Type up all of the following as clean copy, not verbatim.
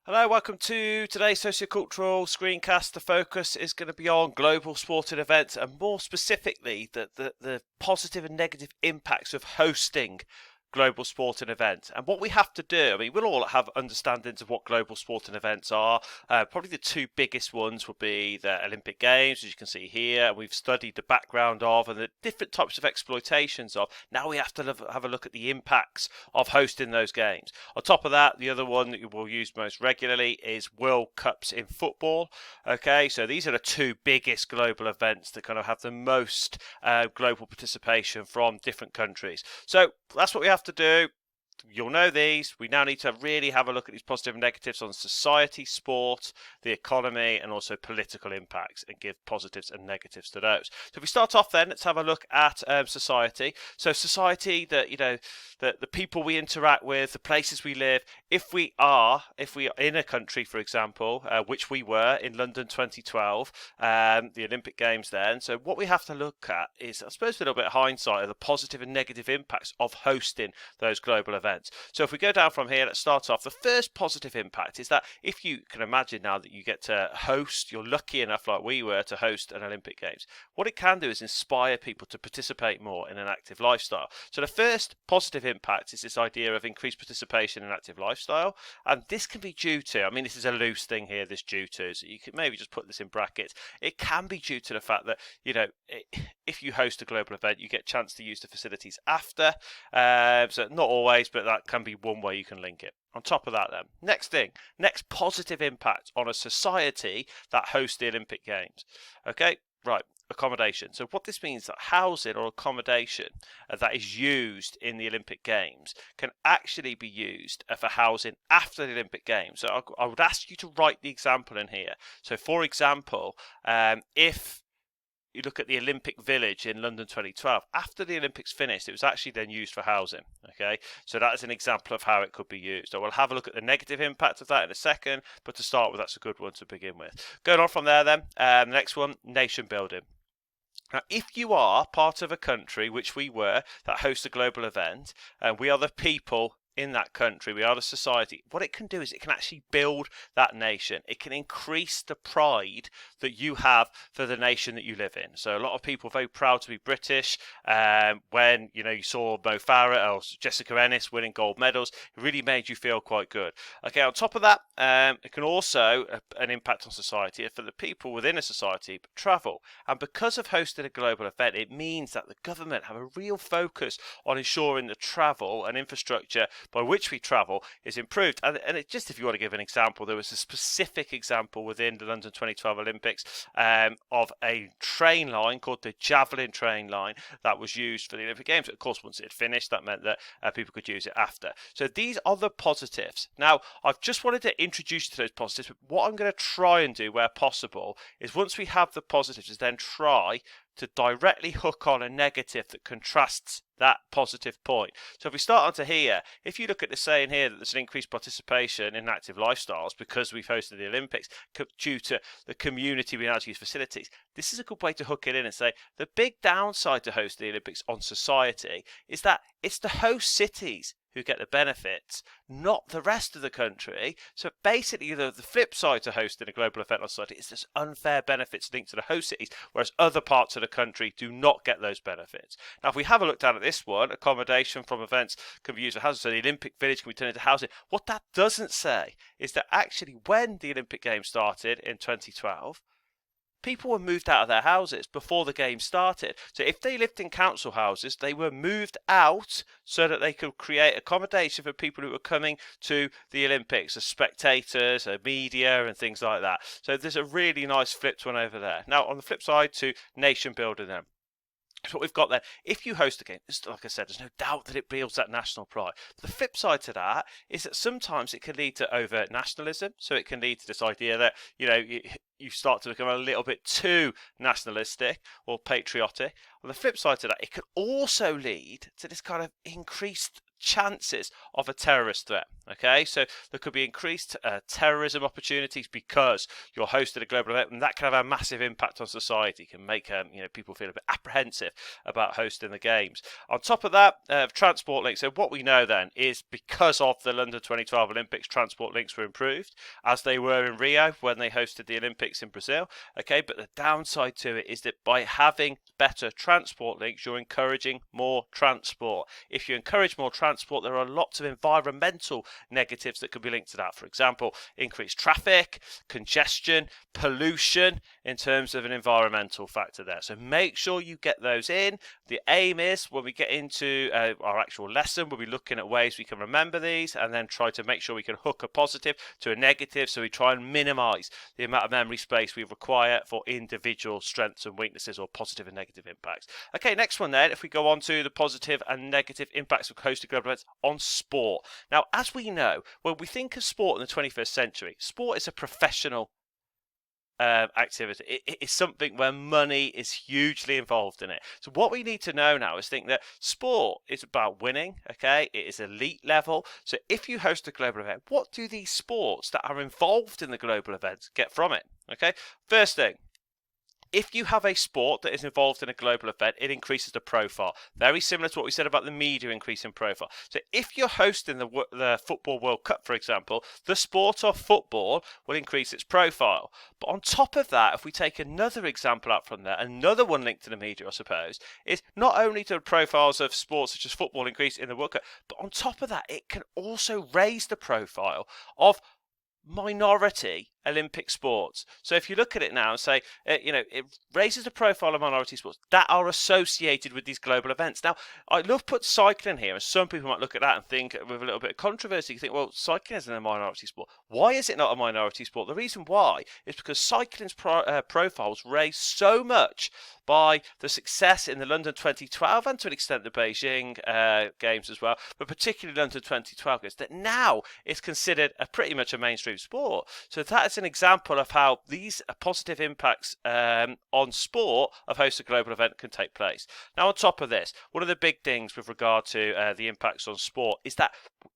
Hello, welcome to today's sociocultural screencast. The focus is going to be on global sporting events and more specifically the positive and negative impacts of hosting global sporting events and what we have to do. I mean, we'll all have understandings of what global sporting events are. Probably the two biggest ones would be the Olympic Games, as you can see here, and we've studied the background of and the different types of exploitations of. Now we have to have a look at the impacts of hosting those games. On top of that, the other one that you will use most regularly is World Cups in football. Okay, so these are the two biggest global events that kind of have the most global participation from different countries. So that's what we have to do. You'll know these. We now need to really have a look at these positive and negatives on society, sport, the economy, and also political impacts, and give positives and negatives to those. So if we start off, then let's have a look at society. So society, the people we interact with, the places we live. If we are in a country, for example, which we were in London 2012, the Olympic Games then. So what we have to look at is, I suppose, a little bit of hindsight of the positive and negative impacts of hosting those global events. So if we go down from here, let's start off. The first positive impact is that if you can imagine now that you get to host, you're lucky enough like we were to host an Olympic Games, what it can do is inspire people to participate more in an active lifestyle. So the first positive impact is this idea of increased participation in active lifestyle, and this can be due to, I mean, this is a loose thing here, this due to, so you can maybe just put this in brackets. It can be due to the fact that, if you host a global event, you get a chance to use the facilities after. So not always, but that can be one way you can link it. On top of that, then, next positive impact on a society that hosts the Olympic Games. Okay, right, accommodation. So what this means is that housing or accommodation that is used in the Olympic Games can actually be used for housing after the Olympic Games. So I would ask you to write the example in here. So for example, if you look at the Olympic Village in London 2012. After the Olympics finished, it was actually then used for housing. Okay, so that is an example of how it could be used. I will have a look at the negative impact of that in a second, but to start with, that's a good one to begin with. Going on from there, then, next one, nation building. Now, if you are part of a country, which we were, that hosts a global event, and we are the people in that country, we are the society, what it can do is it can actually build that nation. It can increase the pride that you have for the nation that you live in. So a lot of people are very proud to be British. When you saw Mo Farah or Jessica Ennis winning gold medals, it really made you feel quite good. Okay, on top of that, it can also an impact on society for the people within a society travel. And because of hosting a global event, it means that the government have a real focus on ensuring the travel and infrastructure by which we travel is improved. And just if you want to give an example, there was a specific example within the London 2012 Olympics of a train line called the Javelin train line that was used for the Olympic Games. Of course, once it had finished, that meant that people could use it after. So these are the positives. Now, I've just wanted to introduce you to those positives, but what I'm going to try and do where possible is once we have the positives, is then try to directly hook on a negative that contrasts that positive point. So if we start onto here, if you look at the saying here that there's an increased participation in active lifestyles because we've hosted the Olympics due to the community being able to use facilities, this is a good way to hook it in and say the big downside to hosting the Olympics on society is that it's the host cities who get the benefits, not the rest of the country. So basically, the flip side to hosting a global event on society is there's unfair benefits linked to the host cities, whereas other parts of the country do not get those benefits. Now, if we have a look down at this one, accommodation from events can be used for housing, so the Olympic Village can be turned into housing. What that doesn't say is that actually when the Olympic Games started in 2012, people were moved out of their houses before the game started. So if they lived in council houses, they were moved out so that they could create accommodation for people who were coming to the Olympics, as spectators, as media, and things like that. So there's a really nice flipped one over there. Now, on the flip side to nation building then. So what we've got there, if you host a game, like I said, there's no doubt that it builds that national pride. But the flip side to that is that sometimes it can lead to overt nationalism. So it can lead to this idea that, you start to become a little bit too nationalistic or patriotic. On the flip side to that, it can also lead to this kind of increased chances of a terrorist threat. Okay, so there could be increased terrorism opportunities because you're hosting a global event, and that can have a massive impact on society. It can make people feel a bit apprehensive about hosting the games. On top of that, transport links. So what we know then is because of the London 2012 Olympics, transport links were improved as they were in Rio when they hosted the Olympics in Brazil. Okay, but the downside to it is that by having better transport links, you're encouraging more transport. If you encourage more transport, there are lots of environmental negatives that could be linked to that. For example, increased traffic, congestion, pollution in terms of an environmental factor there. So make sure you get those in. The aim is when we get into our actual lesson, we'll be looking at ways we can remember these and then try to make sure we can hook a positive to a negative, so we try and minimize the amount of memory space we require for individual strengths and weaknesses or positive and negative impacts. Okay, next one then, if we go on to the positive and negative impacts of hosting global events on sport. Now, as we know, when we think of sport in the 21st century, sport is a professional activity. It is something where money is hugely involved in it. So what we need to know now is think that sport is about winning. Okay, it is elite level. So if you host a global event, what do these sports that are involved in the global event get from it? Okay, first thing, if you have a sport that is involved in a global event, it increases the profile. Very similar to what we said about the media increasing profile. So if you're hosting the Football World Cup, for example, the sport of football will increase its profile. But on top of that, if we take another example out from there, another one linked to the media, I suppose, is not only do the profiles of sports such as football increase in the World Cup, but on top of that, it can also raise the profile of minority Olympic sports. So if you look at it now and say, it raises the profile of minority sports that are associated with these global events. Now, I love put cycling here, and some people might look at that and think, with a little bit of controversy, you think, well, cycling isn't a minority sport. Why is it not a minority sport? The reason why is because cycling's profile was raised so much by the success in the London 2012 and to an extent the Beijing games as well, but particularly London 2012 games, that now it's considered pretty much a mainstream sport. So that is an example of how these positive impacts on sport of hosting a global event can take place. Now, on top of this, one of the big things with regard to the impacts on sport is that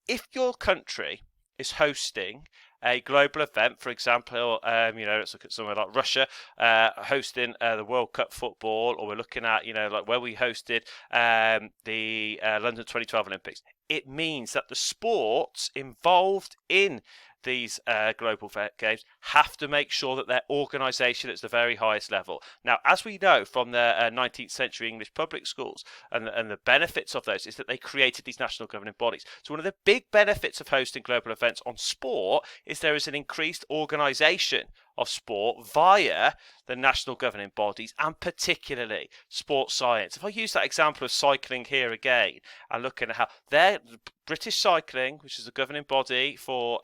if your country is hosting a global event, for example, let's look at somewhere like Russia hosting the World Cup football, or we're looking at, like where we hosted the London 2012 Olympics. It means that the sports involved in these global games have to make sure that their organisation is the very highest level. Now, as we know from the 19th century English public schools, and the benefits of those is that they created these national governing bodies. So one of the big benefits of hosting global events on sport is there is an increased organisation of sport via the national governing bodies, and particularly sports science. If I use that example of cycling here again, and looking at how the British Cycling, which is the governing body for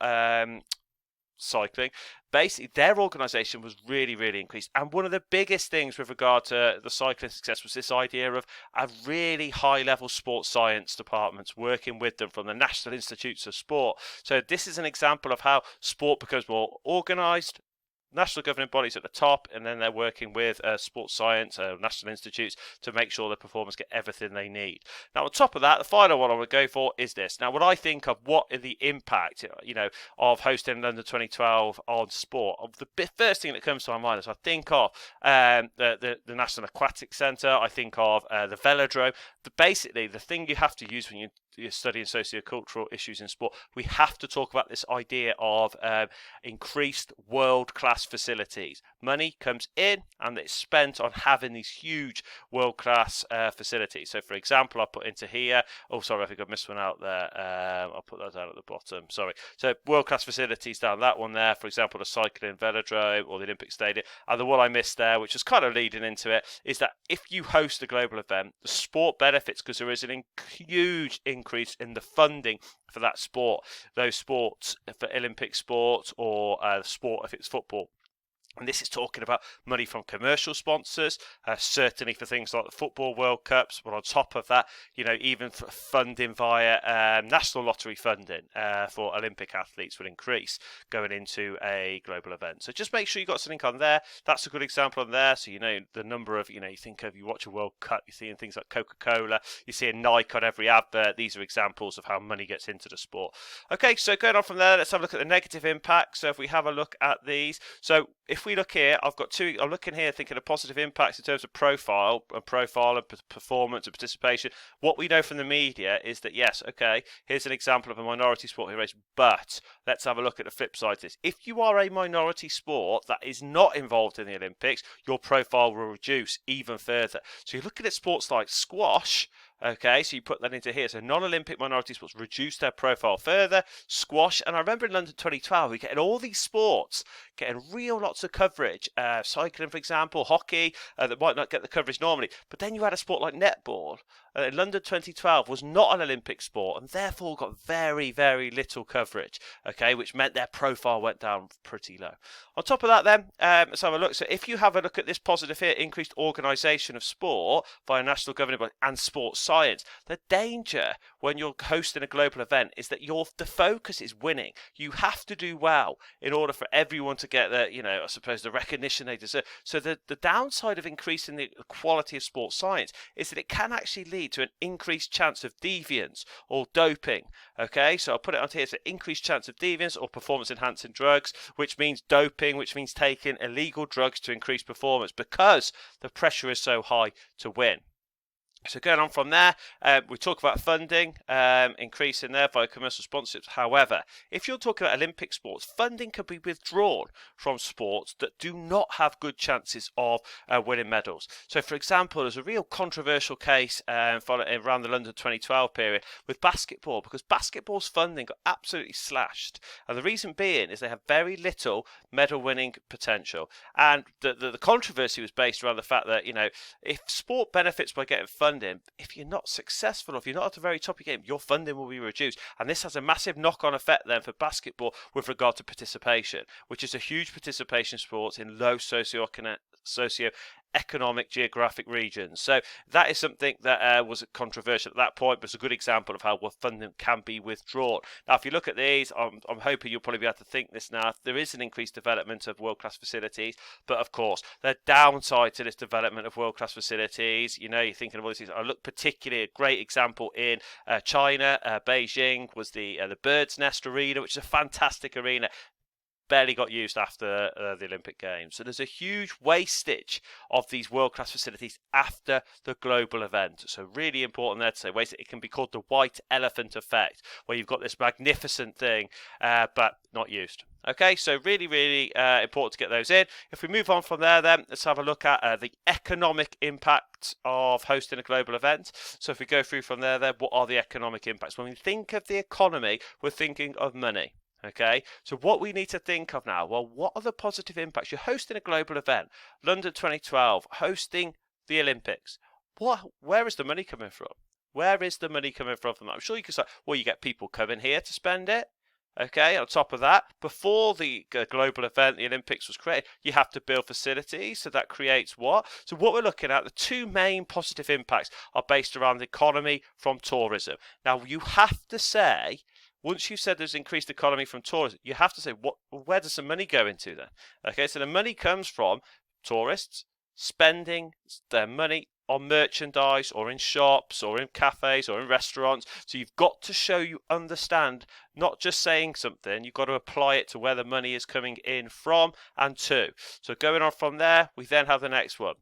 cycling, basically their organisation was really, really increased. And one of the biggest things with regard to the cycling success was this idea of a really high level sports science departments working with them from the National Institutes of Sport. So this is an example of how sport becomes more organised, national governing bodies at the top, and then they're working with sports science, national institutes, to make sure the performers get everything they need. Now, on top of that, the final one I would go for is this. Now, when I think of what are the impact, of hosting London 2012 on sport, the first thing that comes to my mind is I think of the National Aquatic Centre, I think of the velodrome. Basically, the thing you have to use when you're studying socio-cultural issues in sport, we have to talk about this idea of increased world-class facilities. Money comes in and it's spent on having these huge world-class facilities. So, for example, I'll put into here, I think I missed one out there. I'll put that down at the bottom. Sorry. So, world-class facilities down that one there, for example, the cycling velodrome or the Olympic Stadium. And the one I missed there, which is kind of leading into it, is that if you host a global event, the sport benefits because there is a huge increase in the funding for that sport, those sports, for Olympic sports or sport if it's football. And this is talking about money from commercial sponsors, certainly for things like the Football World Cups. But on top of that, even for funding via national lottery funding for Olympic athletes will increase going into a global event. So just make sure you've got something on there. That's a good example on there. So, the number of, you think of, you watch a World Cup, you're seeing things like Coca-Cola, you see a Nike on every advert. These are examples of how money gets into the sport. Okay, so going on from there, let's have a look at the negative impact. So if we have a look at these, so if we look here, I've got two. I'm looking here thinking of positive impacts in terms of profile and performance and participation. What we know from the media is that, yes, okay, here's an example of a minority sport race, but let's have a look at the flip side of this. If you are a minority sport that is not involved in the Olympics, your profile will reduce even further. So you're looking at sports like squash. Okay, so you put that into here. So non-Olympic minority sports reduce their profile further. Squash, and I remember in London 2012, we're getting all these sports getting real lots of coverage. Cycling, for example, hockey, that might not get the coverage normally. But then you had a sport like netball. In London 2012 was not an Olympic sport and therefore got very, very little coverage. Okay, which meant their profile went down pretty low. On top of that, then, let's have a look. So if you have a look at this positive here, increased organisation of sport via national governing body and sports science, the danger when you're hosting a global event is that the focus is winning. You have to do well in order for everyone to get the, I suppose, the recognition they deserve. So the downside of increasing the quality of sports science is that it can actually lead to an increased chance of deviance or doping. Okay, so I'll put it on here. So increased chance of deviance or performance enhancing drugs, which means doping, which means taking illegal drugs to increase performance because the pressure is so high to win. So going on from there, we talk about funding increasing there via commercial sponsorships. However, if you're talking about Olympic sports, funding can be withdrawn from sports that do not have good chances of winning medals. So, for example, there's a real controversial case around the London 2012 period with basketball, because basketball's funding got absolutely slashed. And the reason being is they have very little medal-winning potential. And the controversy was based around the fact that, if sport benefits by getting funding, if you're not successful, or if you're not at the very top of your game, your funding will be reduced. And this has a massive knock-on effect then for basketball with regard to participation, which is a huge participation sport in low socio-economic geographic regions. So that is something that was controversial at that point, but it's a good example of how funding can be withdrawn. Now, if you look at these, I'm hoping you'll probably be able to think this now. There is an increased development of world-class facilities, but of course, the downside to this development of world-class facilities, you're thinking of all these things. I look particularly a great example in China. Beijing was the Bird's Nest Arena, which is a fantastic arena. Barely got used after the Olympic Games. So there's a huge wastage of these world-class facilities after the global event. So really important there to say, it can be called the white elephant effect, where you've got this magnificent thing, but not used. Okay, so really, really important to get those in. If we move on from there, then let's have a look at the economic impact of hosting a global event. So if we go through from there, then what are the economic impacts? When we think of the economy, we're thinking of money. Okay, so what we need to think of now, well, what are the positive impacts? You're hosting a global event, London 2012, hosting the Olympics. Where is the money coming from? Where is the money coming from that? I'm sure you can say, well, you get people coming here to spend it. Okay, on top of that, before the global event, the Olympics was created, you have to build facilities, so that creates what? So what we're looking at, the two main positive impacts are based around the economy from tourism. Now, you have to say, once you've said there's increased economy from tourism, you have to say, where does the money go into then? Okay, so the money comes from tourists spending their money on merchandise or in shops or in cafes or in restaurants. So you've got to show you understand, not just saying something, you've got to apply it to where the money is coming in from and to. So going on from there, we then have the next one.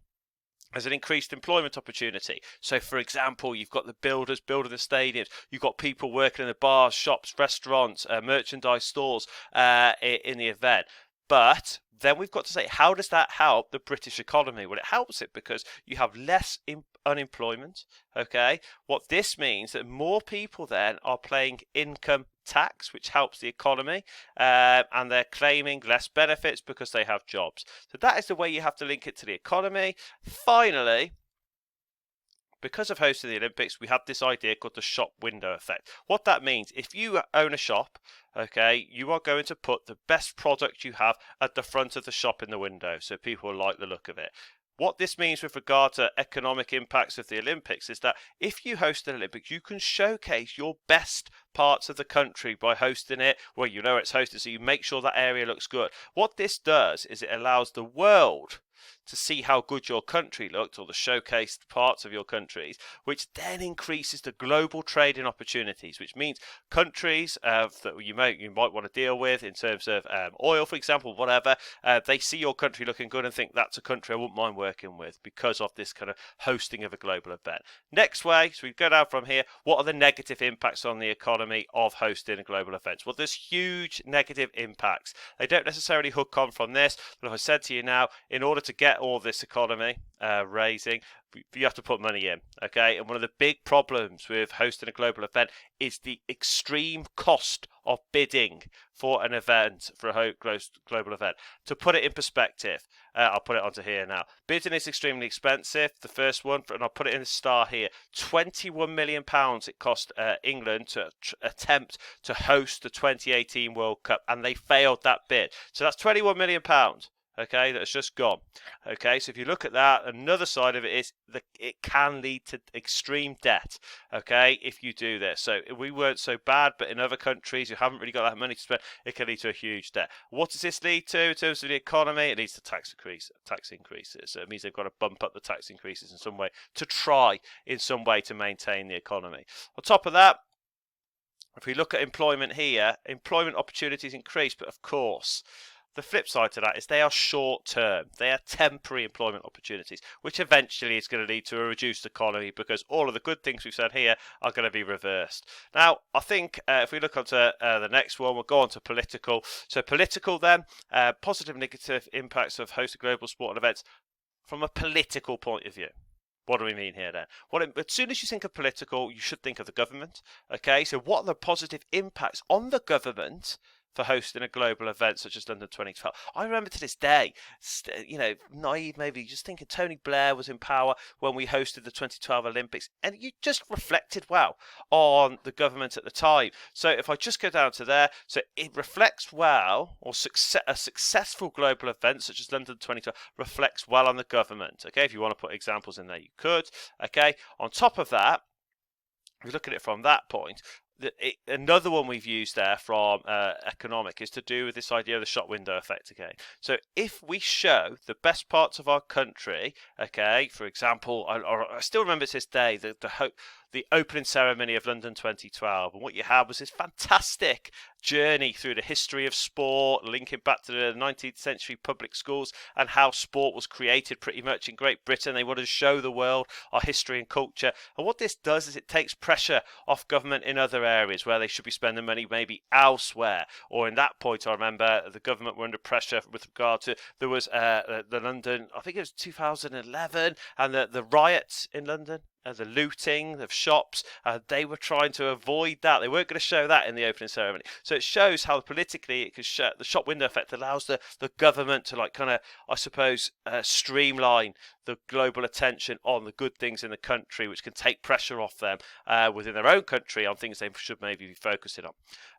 As an increased employment opportunity. So, for example, you've got the builders building the stadiums. You've got people working in the bars, shops, restaurants, merchandise stores in the event. But then we've got to say, how does that help the British economy? Well, it helps it because you have less unemployment. Okay, what this means that more people then are paying income tax, which helps the economy, and they're claiming less benefits because they have jobs. So that is the way you have to link it to the economy. Finally, because of hosting the Olympics, we have this idea called the shop window effect. What that means, if you own a shop, okay, you are going to put the best product you have at the front of the shop in the window, so people like the look of it. What this means with regard to economic impacts of the Olympics is that if you host an Olympics, you can showcase your best parts of the country by hosting it where you know it's hosted, so you make sure that area looks good. What this does is it allows the world to see how good your country looked, or the showcased parts of your countries, which then increases the global trading opportunities, which means countries that you might want to deal with in terms of oil, for example, whatever, they see your country looking good and think that's a country I wouldn't mind working with because of this kind of hosting of a global event. Next way, so we go down from here, what are the negative impacts on the economy of hosting global events? Well, there's huge negative impacts. They don't necessarily hook on from this, but if I said to you now, in order to get all this economy raising, you have to put money in, okay? And one of the big problems with hosting a global event is the extreme cost of bidding for an event, for a global event. To put it in perspective, I'll put it onto here now. Bidding is extremely expensive. The first one, and I'll put it in the star here, £21 million it cost England to attempt to host the 2018 World Cup, and they failed that bid. So that's £21 million. Okay, that's just gone. Okay, so if you look at that, another side of it is that it can lead to extreme debt. Okay, if you do this. So we weren't so bad, but in other countries who haven't really got that money to spend, it can lead to a huge debt. What does this lead to in terms of the economy? It leads to tax increases. So it means they've got to bump up the tax increases in some way to try in some way to maintain the economy. On top of that, if we look at employment here, employment opportunities increase, but of course, the flip side to that is they are short term. They are temporary employment opportunities, which eventually is going to lead to a reduced economy because all of the good things we've said here are going to be reversed. Now, I think if we look onto the next one, we'll go on to political. So political then, positive and negative impacts of hosting global sport and events from a political point of view. What do we mean here then? Well, as soon as you think of political, you should think of the government. Okay, so what are the positive impacts on the government for hosting a global event such as London 2012? I remember to this day, naive maybe, just thinking Tony Blair was in power when we hosted the 2012 Olympics, and you just reflected well on the government at the time. So if I just go down to there, so it reflects well, or a successful global event such as London 2012 reflects well on the government. Okay, if you want to put examples in there, you could. Okay, on top of that, if you look at it from that point, another one we've used there from economic is to do with this idea of the shop window effect again. So if we show the best parts of our country, okay, for example, I still remember to this day the opening ceremony of London 2012, and what you had was this fantastic journey through the history of sport, linking back to the 19th century public schools and how sport was created pretty much in Great Britain. They wanted to show the world our history and culture, and what this does is it takes pressure off government in other areas where they should be spending money maybe elsewhere. Or in that point, I remember the government were under pressure with regard to, there was the London, I think it was 2011, and the riots in London, the looting of shops, they were trying to avoid that. They weren't going to show that in the opening ceremony. So it shows how politically it could show. The shop window effect allows the government to streamline the global attention on the good things in the country, which can take pressure off them within their own country on things they should maybe be focusing on.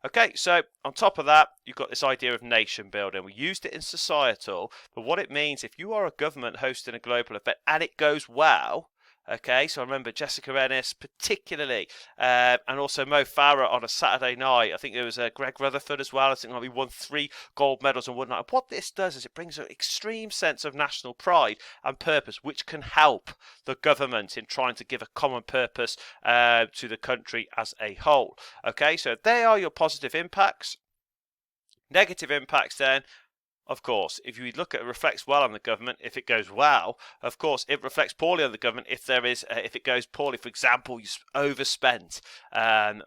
Okay, so on top of that, you've got this idea of nation building. We used it in societal, but what it means, if you are a government hosting a global event and it goes well, okay, so I remember Jessica Ennis particularly, and also Mo Farah on a Saturday night. I think there was Greg Rutherford as well. I think he won 3 gold medals on one night. And what this does is it brings an extreme sense of national pride and purpose, which can help the government in trying to give a common purpose to the country as a whole. Okay, so they are your positive impacts. Negative impacts then. Of course, if you look at it, reflects well on the government. If it goes well, of course, it reflects poorly on the government. If it goes poorly, for example, you overspent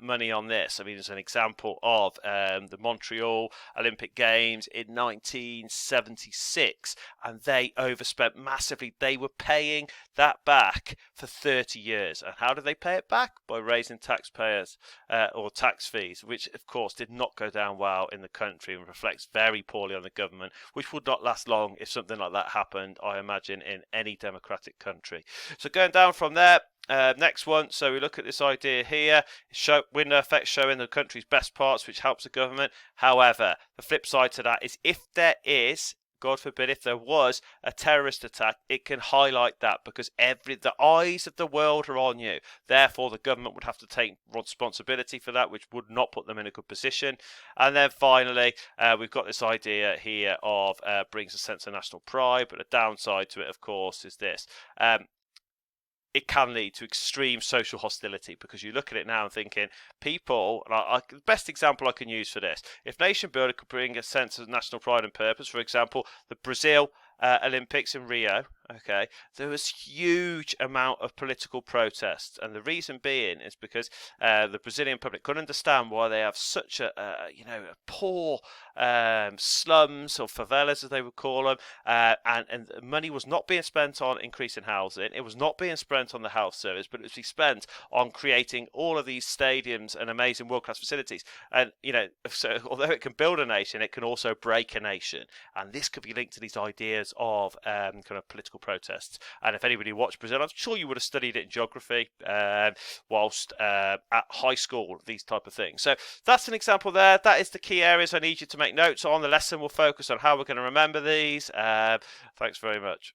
money on this. I mean, there's an example of the Montreal Olympic Games in 1976, and they overspent massively. They were paying that back for 30 years. And how did they pay it back? By raising taxpayers or tax fees, which, of course, did not go down well in the country and reflects very poorly on the government, which would not last long if something like that happened, I imagine, in any democratic country. So going down from there, Next one, so we look at this idea here, window effect showing the country's best parts, which helps the government. However, the flip side to that is if there is, God forbid, if there was a terrorist attack, it can highlight that because the eyes of the world are on you. Therefore, the government would have to take responsibility for that, which would not put them in a good position. And then finally, we've got this idea here of brings a sense of national pride, but the downside to it, of course, is this. It can lead to extreme social hostility because you look at it now and thinking people, and the best example I can use for this, if nation building could bring a sense of national pride and purpose, for example, the Brazil Olympics in Rio, okay, there was huge amount of political protests, and the reason being is because the Brazilian public couldn't understand why they have such a poor slums or favelas as they would call them, and money was not being spent on increasing housing, it was not being spent on the health service, but it was being spent on creating all of these stadiums and amazing world-class facilities. And so although it can build a nation, it can also break a nation, and this could be linked to these ideas of kind of political protests. And if anybody watched Brazil, I'm sure you would have studied it in geography whilst at high school, these type of things. So that's an example there. That is the key areas I need you to make notes on. The lesson will focus on how we're going to remember these. Thanks very much.